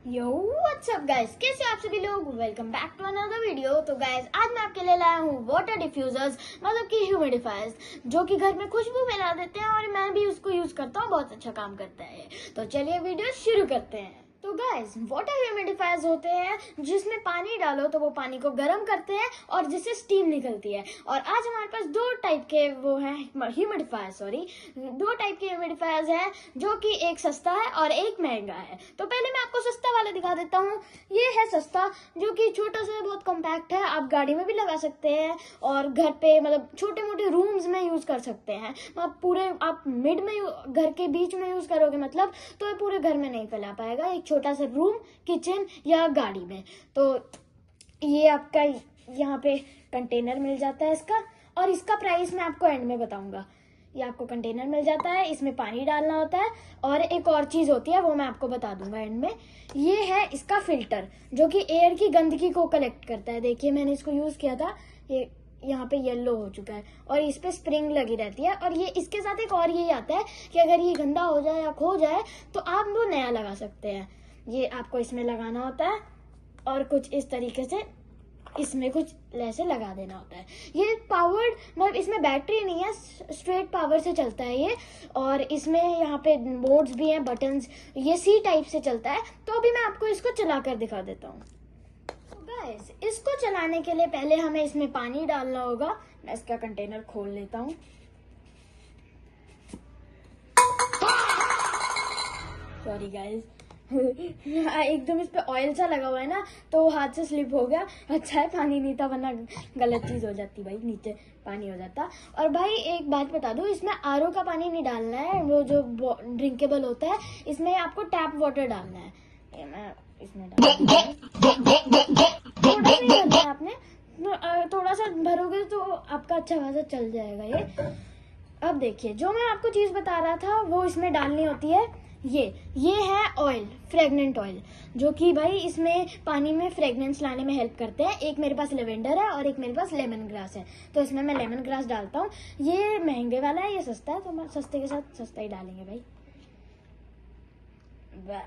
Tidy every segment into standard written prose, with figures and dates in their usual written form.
Yo what's up guys, कैसे आप सभी लोग। Welcome back to another video. तो गाइस आज मैं आपके लिए लाया हूँ वाटर डिफ्यूजर्स, मतलब कि ह्यूमिडिफायर्स, जो कि घर में खुशबू फैला देते हैं और मैं भी उसको यूज करता हूँ। बहुत अच्छा काम करता है। तो चलिए वीडियो शुरू करते हैं। तो गाइस वाटर ह्यूमिडिफायर्स होते हैं जिसमें पानी डालो तो वो पानी को गर्म करते हैं और जिससे स्टीम निकलती है। और आज हमारे पास दो टाइप के दो टाइप के ह्यूमिडिफायर्स हैं, जो कि एक सस्ता है और एक महंगा है। तो पहले मैं आपको सस्ता वाला दिखा देता हूँ। ये है सस्ता, जो कि छोटा सा बहुत कॉम्पैक्ट है। आप गाड़ी में भी लगा सकते हैं और घर पे मतलब छोटे मोटे रूम्स में यूज कर सकते हैं। आप मिड में घर के बीच में यूज करोगे मतलब, तो ये पूरे घर में नहीं फैला पाएगा। एक छोटा सा रूम, किचन या गाड़ी में। तो ये आपका यहाँ पे कंटेनर मिल जाता है इसका, और इसका प्राइस मैं आपको एंड में बताऊंगा। ये आपको कंटेनर मिल जाता है, इसमें पानी डालना होता है और एक और चीज होती है वो मैं आपको बता दूंगा एंड में। ये है इसका फिल्टर, जो कि एयर की गंदगी को कलेक्ट करता है। देखिए मैंने इसको यूज किया था, ये यहाँ पे येलो हो चुका है और इस पे स्प्रिंग लगी रहती है। और ये इसके साथ एक और यही आता है कि अगर ये गंदा हो जाए या खो जाए तो आप वो नया लगा सकते हैं। ये आपको इसमें लगाना होता है और कुछ इस तरीके से इसमें कुछ ऐसे लगा देना होता है। ये पावर्ड, मतलब इसमें बैटरी नहीं है, स्ट्रेट पावर से चलता है ये। और इसमें यहाँ पे मोड्स भी हैं, बटन्स, ये सी टाइप से चलता है। तो अभी मैं आपको इसको चलाकर दिखा देता हूँ। गाइस इसको चलाने के लिए पहले हमें इसमें पानी डालना होगा। मैं इसका कंटेनर खोल लेता हूँ। सॉरी गाइस एकदम इस पे ऑयल सा लगा हुआ है ना, तो हाथ से स्लिप हो गया। अच्छा है पानी नहीं था, वरना गलत चीज हो जाती भाई, नीचे पानी हो जाता। और भाई एक बात बता दूं, इसमें आरओ का पानी नहीं डालना है, वो जो ड्रिंकेबल होता है। इसमें आपको टैप वाटर डालना है। ये मैं इसमें थोड़ा नहीं भरना है आपने, थोड़ा सा भरोगे तो आपका अच्छा खासा चल जाएगा ये। अब देखिए जो मैं आपको चीज बता रहा था वो इसमें डालनी होती है। ये है ऑयल, फ्रेगनेंट ऑयल, जो कि भाई इसमें पानी में फ्रेगनेंस लाने में हेल्प करते हैं। एक मेरे पास लेवेंडर है और एक मेरे पास लेमन ग्रास है, तो इसमें मैं लेमन ग्रास डालता हूँ। ये महंगे वाला है, ये सस्ता है, तो मैं सस्ते के साथ सस्ता ही डालेंगे भाई।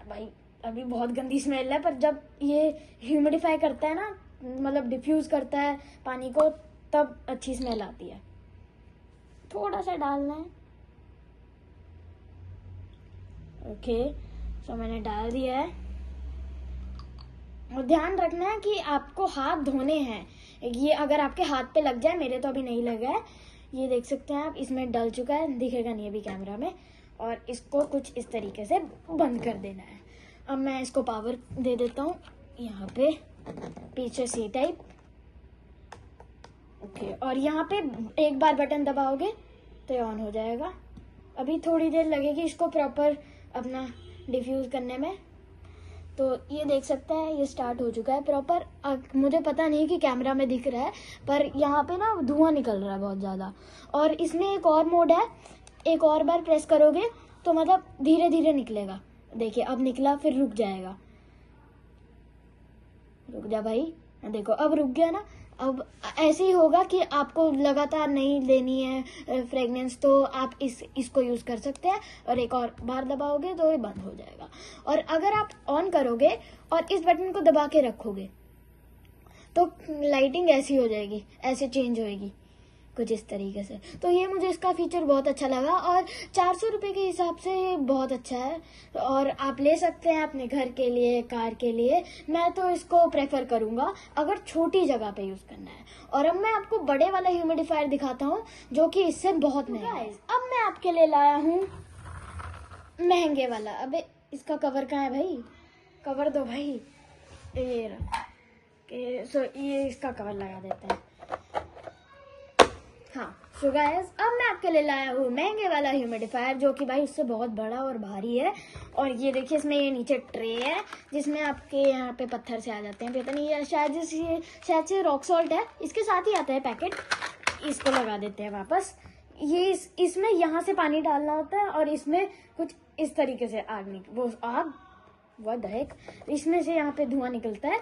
भाई अभी बहुत गंदी स्मेल है, पर जब ये ह्यूमिडिफाई करता है ना, मतलब डिफ्यूज करता है पानी को, तब अच्छी स्मेल आती है। थोड़ा सा डालना है। ओके तो मैंने डाल दिया है। और ध्यान रखना है कि आपको हाथ धोने हैं। ये अगर आपके हाथ पे लग जाए, मेरे तो अभी नहीं लगा है, ये देख सकते हैं आप, इसमें डल चुका है, दिखेगा नहीं अभी कैमरा में। और इसको कुछ इस तरीके से बंद कर देना है। अब मैं इसको पावर दे देता हूँ यहाँ पे, पीछे सी टाइप। ओके, और यहाँ पे एक बार बटन दबाओगे तो ये ऑन हो जाएगा। अभी थोड़ी देर लगेगी इसको प्रॉपर अपना डिफ्यूज करने में। तो ये देख सकते हैं ये स्टार्ट हो चुका है प्रॉपर। मुझे पता नहीं कि कैमरा में दिख रहा है, पर यहाँ पे ना धुआं निकल रहा है बहुत ज़्यादा। और इसमें एक और मोड है, एक और बार प्रेस करोगे तो मतलब धीरे धीरे निकलेगा। देखिए अब निकला, फिर रुक जाएगा। रुक जा भाई, देखो अब रुक गया ना। अब ऐसे ही होगा कि आपको लगातार नहीं लेनी है फ्रेगनेंस, तो आप इसको यूज कर सकते हैं। और एक और बार दबाओगे तो ये बंद हो जाएगा। और अगर आप ऑन करोगे और इस बटन को दबा के रखोगे तो लाइटिंग ऐसी हो जाएगी, ऐसे चेंज होएगी कुछ इस तरीके से। तो ये मुझे इसका फीचर बहुत अच्छा लगा और 400 रुपये के हिसाब से ये बहुत अच्छा है। और आप ले सकते हैं अपने घर के लिए, कार के लिए। मैं तो इसको प्रेफर करूंगा अगर छोटी जगह पे यूज करना है। और अब मैं आपको बड़े वाला ह्यूमिडिफायर दिखाता हूँ, जो कि इससे बहुत महंगा है। अब मैं आपके लिए लाया हूँ महंगे वाला। अबे इसका कवर कहाँ है भाई, कवर दो भाई। ये इसका कवर लगा देते हैं। हाँ सो गाइस अब मैं आपके लिए लाया हूँ महंगे वाला ह्यूमिडिफायर, जो कि भाई उससे बहुत बड़ा और भारी है। और ये देखिए इसमें ये नीचे ट्रे है, जिसमें आपके यहाँ पे पत्थर से आ जाते हैं, पता नहीं शायद से रॉक सॉल्ट है। इसके साथ ही आता है पैकेट। इसको लगा देते हैं वापस। ये इसमें यहाँ से पानी डालना होता है और इसमें कुछ इस तरीके से इसमें से यहाँ पे धुआं निकलता है।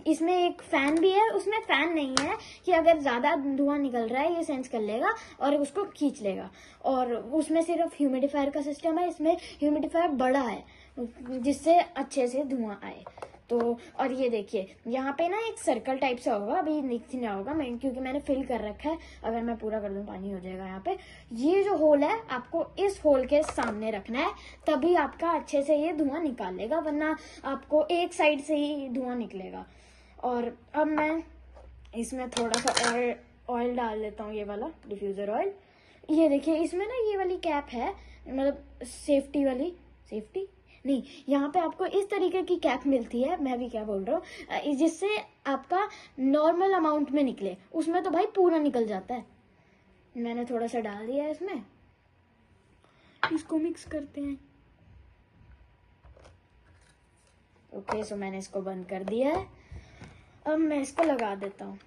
इसमें एक फैन भी है, उसमें फैन नहीं है कि अगर ज्यादा धुआं निकल रहा है ये सेंस कर लेगा और उसको खींच लेगा। और उसमें सिर्फ ह्यूमिडिफायर का सिस्टम है, इसमें ह्यूमिडिफायर बड़ा है जिससे अच्छे से धुआं आए। तो और ये देखिए यहाँ पे ना एक सर्कल टाइप से होगा, अभी दिख नहीं होगा मैं क्योंकि मैंने फिल कर रखा है, अगर मैं पूरा कर दूं पानी हो जाएगा यहाँ पे। ये जो होल है आपको इस होल के सामने रखना है, तभी आपका अच्छे से ये धुआं निकालेगा, वरना आपको एक साइड से ही धुआं निकलेगा। और अब मैं इसमें थोड़ा सा ऑयल डाल लेता हूँ, ये वाला डिफ्यूज़र ऑयल। ये देखिए इसमें ना ये वाली कैप है, मतलब सेफ्टी वाली, सेफ्टी नहीं, यहाँ पे आपको इस तरीके की कैप मिलती है, मैं भी क्या बोल रहा हूँ, जिससे आपका नॉर्मल अमाउंट में निकले। उसमें तो भाई पूरा निकल जाता है। मैंने थोड़ा सा डाल दिया है इसमें, इसको मिक्स करते हैं। ओके, सो मैंने इसको बंद कर दिया है। अब मैं इसको लगा देता हूँ।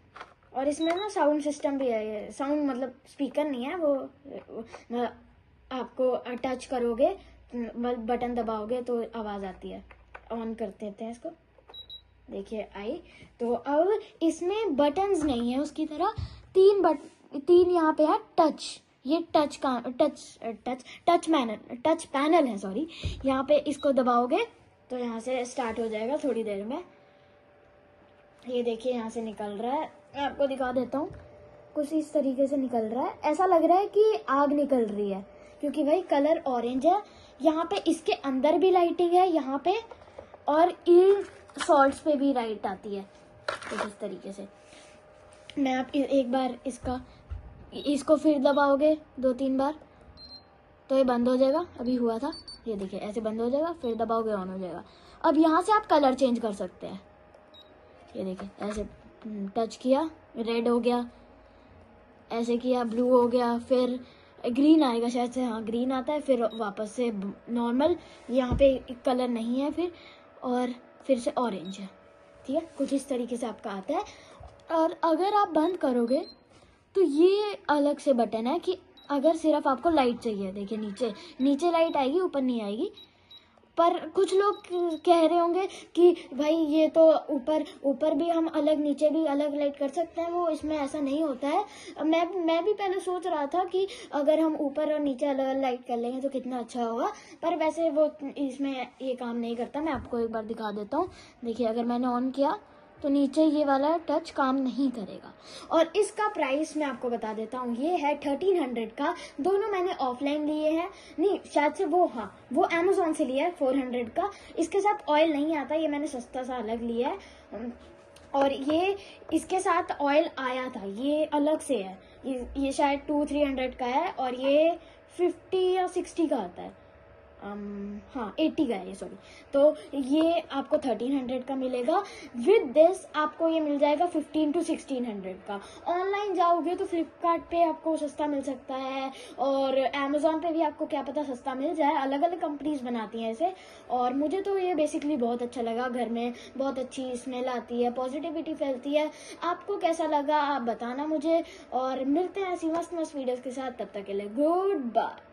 और इसमें ना साउंड सिस्टम भी है, साउंड मतलब स्पीकर नहीं है, वो आपको टच करोगे, बटन दबाओगे तो आवाज आती है। ऑन कर देते हैं इसको, देखिए आई। तो अब इसमें बटन्स नहीं है उसकी तरह, तीन यहाँ पे है टच, ये टच पैनल है, सॉरी। यहाँ पे इसको दबाओगे तो यहाँ से स्टार्ट हो जाएगा थोड़ी देर में। ये देखिए यहाँ से निकल रहा है, मैं आपको दिखा देता हूँ। कुछ इस तरीके से निकल रहा है, ऐसा लग रहा है कि आग निकल रही है, क्योंकि भाई कलर ऑरेंज है। यहाँ पे इसके अंदर भी लाइटिंग है यहाँ पे, और इन सॉल्ट्स पे भी लाइट आती है कुछ इस तरीके से। मैं आप एक बार इसको फिर दबाओगे 2-3 बार तो ये बंद हो जाएगा। अभी हुआ था, ये देखिए ऐसे बंद हो जाएगा, फिर दबाओगे ऑन हो जाएगा। अब यहाँ से आप कलर चेंज कर सकते हैं। ये देखिए ऐसे टच किया, रेड हो गया, ऐसे किया ब्लू हो गया, फिर ग्रीन आएगा शायद से, हाँ ग्रीन आता है, फिर वापस से नॉर्मल, यहाँ पे कलर नहीं है फिर, और फिर से ऑरेंज है। ठीक है, कुछ इस तरीके से आपका आता है। और अगर आप बंद करोगे तो ये अलग से बटन है कि अगर सिर्फ आपको लाइट चाहिए, देखिए नीचे लाइट आएगी, ऊपर नहीं आएगी। पर कुछ लोग कह रहे होंगे कि भाई ये तो ऊपर भी हम अलग, नीचे भी अलग लाइट कर सकते हैं, वो इसमें ऐसा नहीं होता है। मैं भी पहले सोच रहा था कि अगर हम ऊपर और नीचे अलग अलग लाइट कर लेंगे तो कितना अच्छा होगा, पर वैसे वो इसमें ये काम नहीं करता। मैं आपको एक बार दिखा देता हूँ। देखिए अगर मैंने ऑन किया तो नीचे ये वाला टच काम नहीं करेगा। और इसका प्राइस मैं आपको बता देता हूँ, ये है 1300 का। दोनों मैंने ऑफलाइन लिए हैं, नहीं शायद से वो अमेजोन से लिया है 400 का। इसके साथ ऑयल नहीं आता, ये मैंने सस्ता सा अलग लिया है। और ये इसके साथ ऑयल आया था, ये अलग से है, ये शायद 200-300 का है, और ये 50 या 60 का आता है। हाँ 80 का है ये, सॉरी। तो ये आपको 1300 का मिलेगा। विद दिस आपको ये मिल जाएगा 15 to 1600 का। ऑनलाइन जाओगे तो फ्लिपकार्ट पे आपको सस्ता मिल सकता है, और अमेजोन पे भी आपको क्या पता सस्ता मिल जाए, अलग अलग कंपनीज बनाती हैं ऐसे। और मुझे तो ये बेसिकली बहुत अच्छा लगा, घर में बहुत अच्छी स्मेल आती है, पॉजिटिविटी फैलती है। आपको कैसा लगा आप बताना मुझे, और मिलते हैं ऐसी मस्त वीडियोस के साथ। तब तक के लिए गुड बाय।